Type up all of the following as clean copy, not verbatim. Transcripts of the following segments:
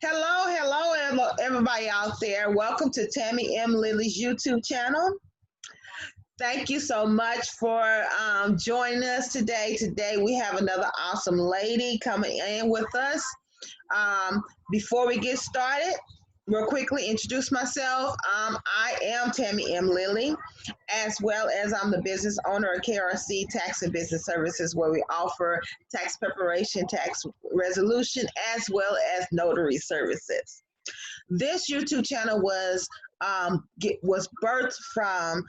Everybody out there. Welcome to Tammy M. Lily's YouTube channel. Thank you so much for joining us today. Today we have another awesome lady coming in with us. Before we get started, real quickly introduce myself. I am Tammy M. Lilly, as well as I'm the business owner of KRC Tax and Business Services, where we offer tax preparation, tax resolution, as well as notary services. This YouTube channel was birthed from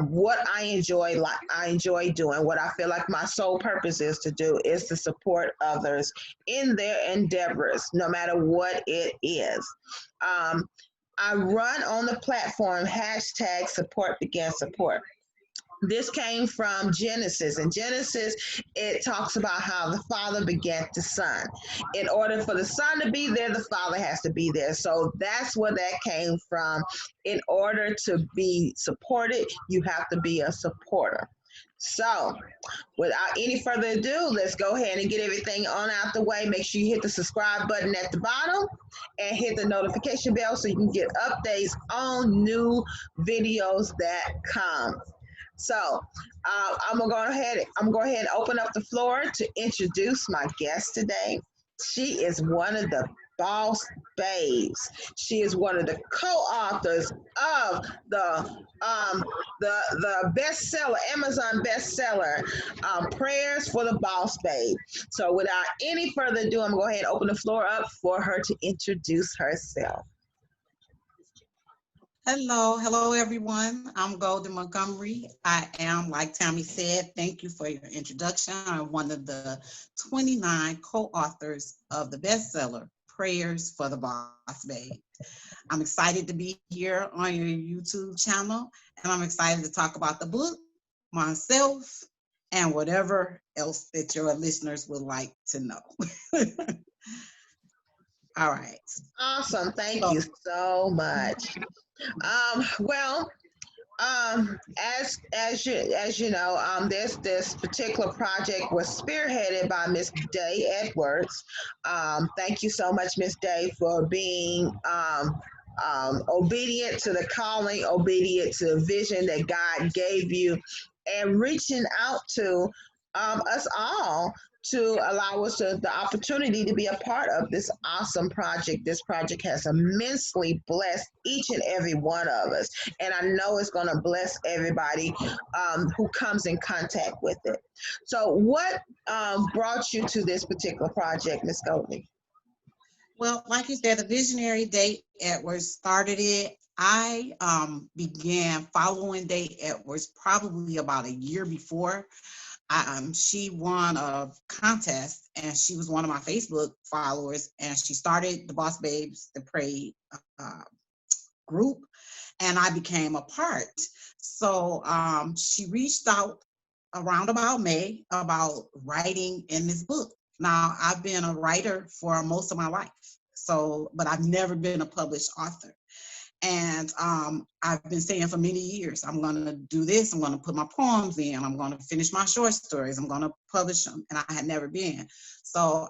what I enjoy, like I enjoy doing. What I feel like my sole purpose is to do is to support others in their endeavors, no matter what it is. Um, I run on the platform hashtag support begin support. This came from Genesis. In Genesis, it talks about how the Father begat the Son. In order for the Son to be there, the Father has to be there. So that's where that came from. In order to be supported, you have to be a supporter. So, without any further ado, let's go ahead and get everything on out the way. Make sure you hit the subscribe button at the bottom and hit the notification bell so you can get updates on new videos that come. So I'm gonna go ahead and open up the floor to introduce my guest today. She is one of the boss babes. She is one of the co-authors of the bestseller, Amazon bestseller, Prayers for the Boss Babe. So without any further ado, I'm gonna go ahead and open the floor up for her to introduce herself. Hello, everyone. I'm Golden Montgomery. I am, like Tammy said, thank you for your introduction. I'm one of the 29 co-authors of the bestseller, Prayers for the Boss Babe. I'm excited to be here on your YouTube channel, and I'm excited to talk about the book, myself, and whatever else that your listeners would like to know. All right. Awesome. Thank you so much. Well, as you know, this particular project was spearheaded by Miss Day Edwards. Thank you so much, Miss Day, for being obedient to the calling, obedient to the vision that God gave you, and reaching out to us all to allow us the opportunity to be a part of this awesome project. This project has immensely blessed each and every one of us, and I know it's going to bless everybody who comes in contact with it. So, what brought you to this particular project, Miss Goldie? Well, like you said, the visionary Day Edwards started it. I began following Day Edwards probably about a year before. She won a contest, and she was one of my Facebook followers, and she started the Boss Babes, the Pray group, and I became a part. So she reached out around about May about writing in this book. Now, I've been a writer for most of my life, but I've never been a published author. And I've been saying for many years, I'm going to do this. I'm going to put my poems in. I'm going to finish my short stories. I'm going to publish them. And I had never been. So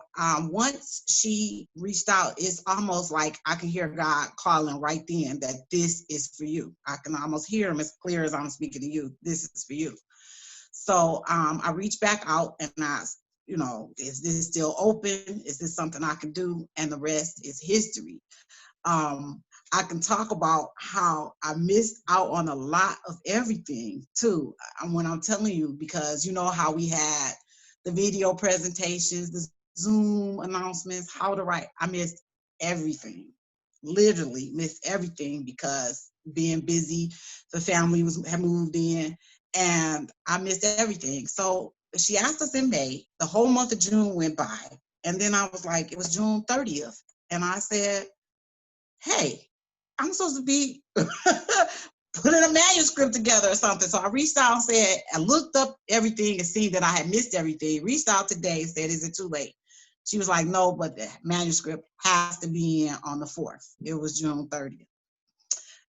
once she reached out, it's almost like I can hear God calling right then that this is for you. I can almost hear him as clear as I'm speaking to you. This is for you. So I reached back out and asked, is this still open? Is this something I can do? And the rest is history. I can talk about how I missed out on a lot of everything too, when I'm telling you, because you know how we had the video presentations, the Zoom announcements, how to write. I missed everything, literally missed everything because being busy, the family had moved in, and I missed everything. So she asked us in May, the whole month of June went by, and then I was like, it was June 30th, and I said, hey, I'm supposed to be putting a manuscript together or something. So I reached out and said, I looked up everything and seen that I had missed everything. Reached out today and said, is it too late? She was like, no, but the manuscript has to be in on the 4th. It was June 30th.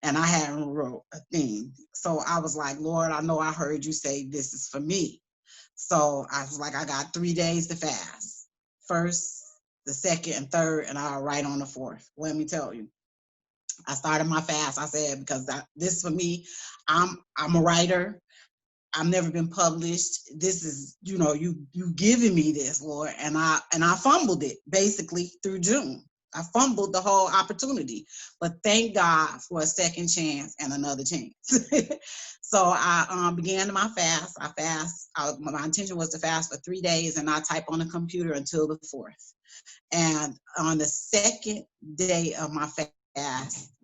And I hadn't wrote a thing. So I was like, Lord, I know I heard you say this is for me. So I was like, I got 3 days to fast. First, the second and third, and I'll write on the fourth. Let me tell you, I started my fast. I said, because this for me, I'm a writer. I've never been published. This is, you giving me this, Lord, and I fumbled it basically through June. I fumbled the whole opportunity, but thank God for a second chance and another chance. So I began my fast. My intention was to fast for 3 days and not type on the computer until the fourth. And on the second day of my fast,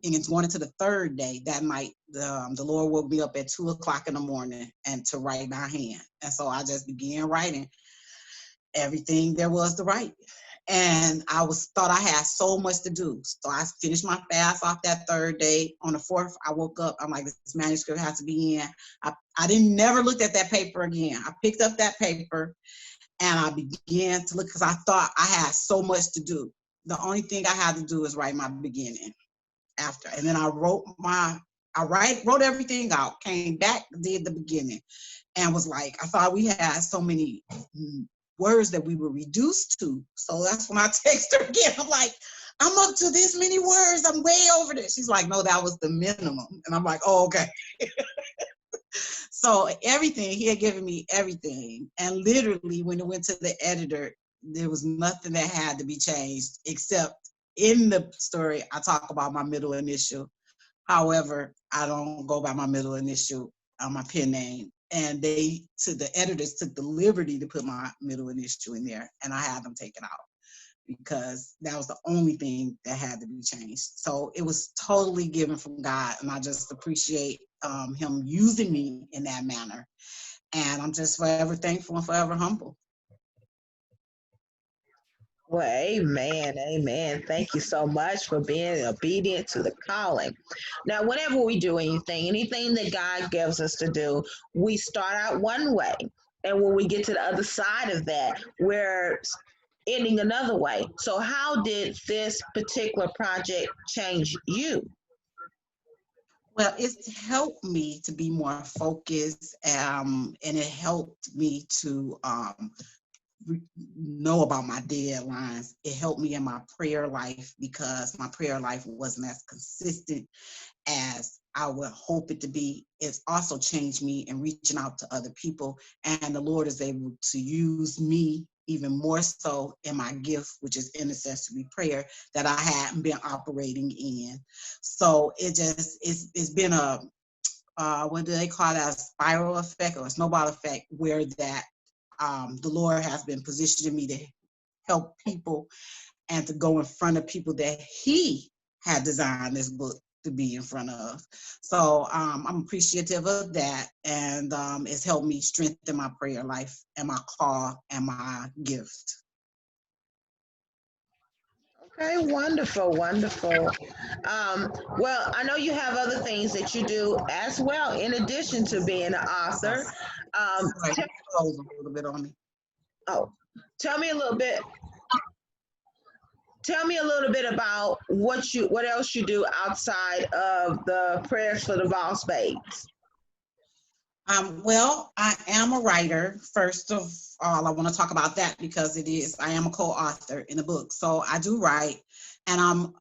and it's going into the third day, that night, the Lord woke me up at 2:00 in the morning and to write by hand. And so I just began writing everything there was to write. And thought I had so much to do. So I finished my fast off that third day. On the fourth, I woke up. I'm like, this manuscript has to be in. I didn't never look at that paper again. I picked up that paper and I began to look because I thought I had so much to do. The only thing I had to do is write my beginning after. And then I wrote everything out, came back, did the beginning, and was like, I thought we had so many words that we were reduced to. So that's when I text her again. I'm like, I'm up to this many words. I'm way over this. She's like, no, that was the minimum. And I'm like, oh, okay. So everything, he had given me everything. And literally when it went to the editor, there was nothing that had to be changed, except in the story, I talk about my middle initial. However, I don't go by my middle initial on my pen name. And the editors took the liberty to put my middle initial in there, and I had them take it out because that was the only thing that had to be changed. So it was totally given from God, and I just appreciate him using me in that manner. And I'm just forever thankful and forever humble. Well, amen, amen. Thank you so much for being obedient to the calling. Now, whenever we do anything that God gives us to do, we start out one way. And when we get to the other side of that, we're ending another way. So, how did this particular project change you? Well, it's helped me to be more focused, and it helped me to know about my deadlines. It helped me in my prayer life because my prayer life wasn't as consistent as I would hope it to be. It's also changed me in reaching out to other people, and the Lord is able to use me even more so in my gift, which is intercessory prayer, that I hadn't been operating in. So it's been a what do they call that, a spiral effect or a snowball effect, where that the Lord has been positioning me to help people and to go in front of people that He had designed this book to be in front of. So I'm appreciative of that, and it's helped me strengthen my prayer life and my call and my gift. Okay, wonderful, wonderful. Well, I know you have other things that you do as well, in addition to being an author. Sorry, Tell, close a little bit on me. oh, tell me a little bit. Tell me a little bit about what else you do outside of the prayers for the lost babes. Well, I am a writer. First of all, I want to talk about that because I am a co-author in the book. So I do write, and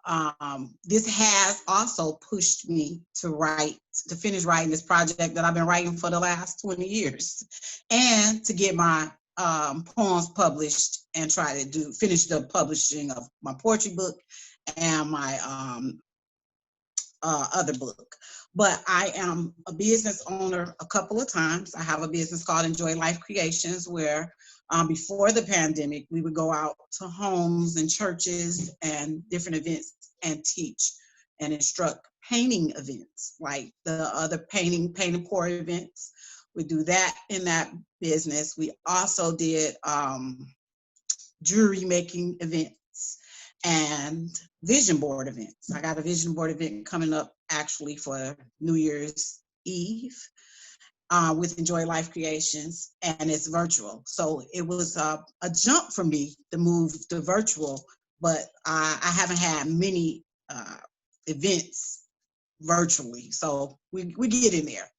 this has also pushed me to finish writing this project that I've been writing for the last 20 years, and to get my poems published and try to finish the publishing of my poetry book and my other book. But I am a business owner a couple of times. I have a business called Enjoy Life Creations, where before the pandemic, we would go out to homes and churches and different events and teach and instruct painting events, like the other painting and pour events. We do that in that business. We also did jewelry making events and vision board events. I got a vision board event coming up actually for New Year's Eve with Enjoy Life Creations, and it's virtual. So it was a jump for me to move to virtual, but I haven't had many events virtually. So we get in there.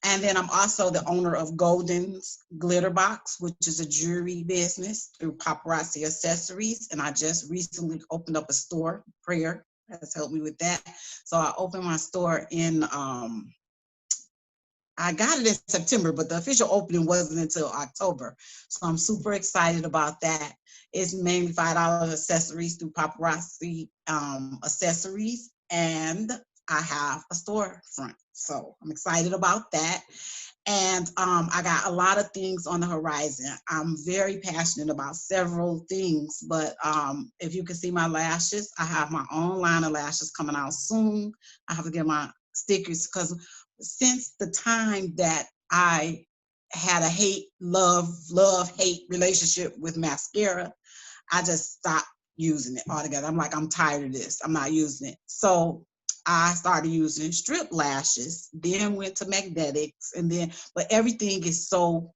And then I'm also the owner of Golden's Glitter Box, which is a jewelry business through Paparazzi Accessories. And I just recently opened up a store. Prayer has helped me with that. So I opened my store in, I got it in September, but the official opening wasn't until October. So I'm super excited about that. It's mainly $5 accessories through Paparazzi Accessories. And I have a storefront. So I'm excited about that. And I got a lot of things on the horizon. I'm very passionate about several things, but if you can see my lashes, I have my own line of lashes coming out soon. I have to get my stickers because since the time that I had a love-hate relationship with mascara, I just stopped using it altogether. I'm like, I'm tired of this. I'm not using it. So I started using strip lashes, then went to magnetics, and then, but everything is so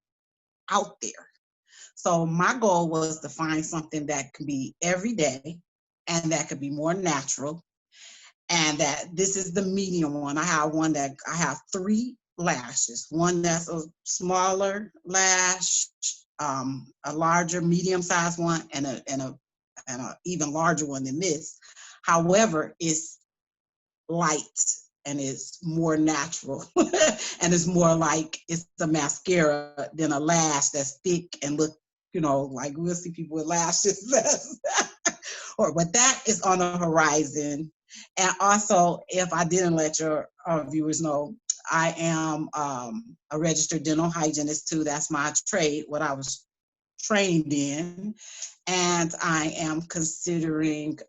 out there. So my goal was to find something that could be every day and that could be more natural, and that this is the medium one. I have three lashes, one that's a smaller lash, a larger medium-sized one, and a even larger one than this. However, it's light and it's more natural and it's more like it's a mascara than a lash that's thick and look, like we'll see people with lashes. But that is on the horizon. And also, if I didn't let your viewers know, I am a registered dental hygienist too. That's my trade, what I was trained in. And I am considering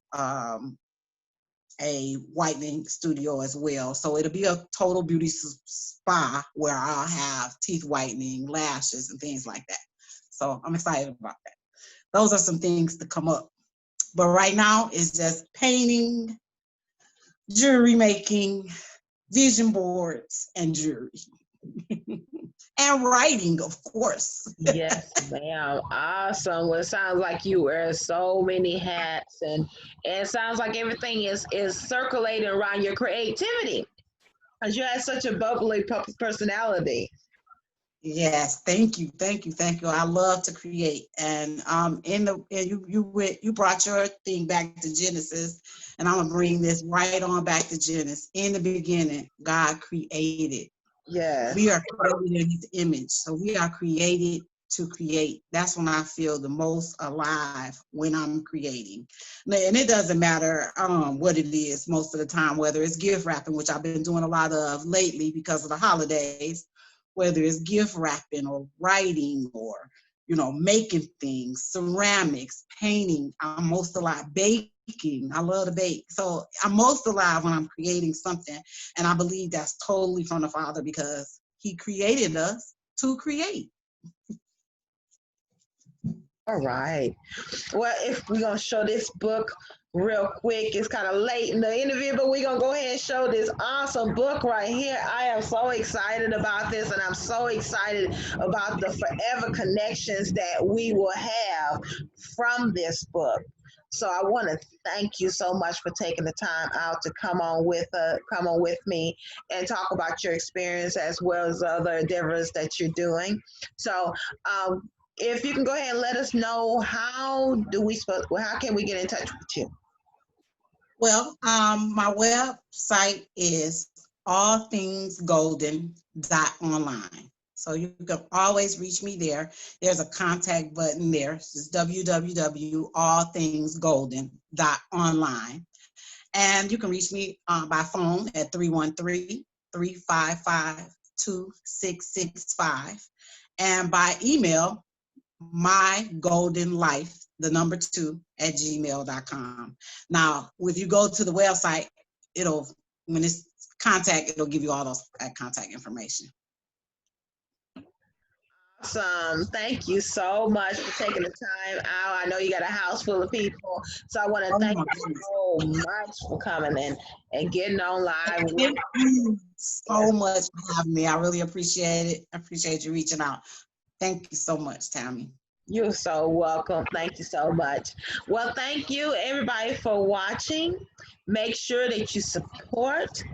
a whitening studio as well. So it'll be a total beauty spa where I'll have teeth whitening, lashes, and things like that. So I'm excited about that. Those are some things to come up. But right now it's just painting, jewelry making, vision boards, and jewelry. And writing, of course. Yes, ma'am. Awesome. Well, it sounds like you wear so many hats, and it sounds like everything is circulating around your creativity because you have such a bubbly personality. Yes, thank you, thank you, thank you. I love to create, and you brought your thing back to Genesis, and I'm gonna bring this right on back to Genesis. In the beginning, God created. Yes. We are created in His image, so we are created to create. That's when I feel the most alive, when I'm creating. And it doesn't matter what it is most of the time, whether it's gift wrapping, which I've been doing a lot of lately because of the holidays, whether it's gift wrapping or writing or making things, ceramics, painting. I'm most alive. Baking, I love to bake. So I'm most alive when I'm creating something, and I believe that's totally from the Father because He created us to create. All right. Well, if we're gonna show this book real quick, it's kind of late in the interview, but we're gonna go ahead and show this awesome book right here. I am so excited about this, and I'm so excited about the forever connections that we will have from this book. So I want to thank you so much for taking the time out to come on with me and talk about your experience as well as other endeavors that you're doing. So if you can go ahead and let us know how can we get in touch with you? Well, my website is allthingsgolden.online. So you can always reach me there. There's a contact button there. It's www.allthingsgolden.online. And you can reach me by phone at 313-355-2665. And by email, mygoldenlife, the number 2, at gmail.com. Now, if you go to the website, when it's contact, it'll give you all those contact information. Awesome. Thank you so much for taking the time out. I know you got a house full of people, so I want to Oh thank my you goodness. so much for coming in and getting on live with Thank you us. so much for having me. I really appreciate it. I appreciate you reaching out. Thank you so much, Tammy. You're so welcome. Thank you so much. Well, thank you everybody for watching. Make sure that you support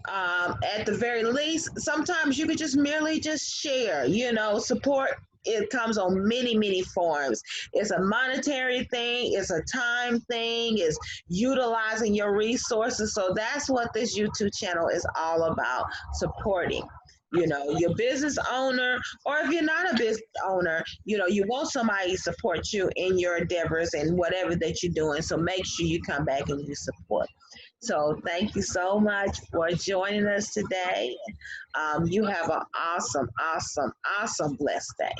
At the very least, sometimes you could just merely just share, support. It comes on many, many forms. It's a monetary thing, it's a time thing, it's utilizing your resources. So that's what this YouTube channel is all about, supporting. Your business owner, or if you're not a business owner, you want somebody to support you in your endeavors and whatever that you're doing. So make sure you come back and you support. So thank you so much for joining us today. You have an awesome, awesome, awesome blessed day.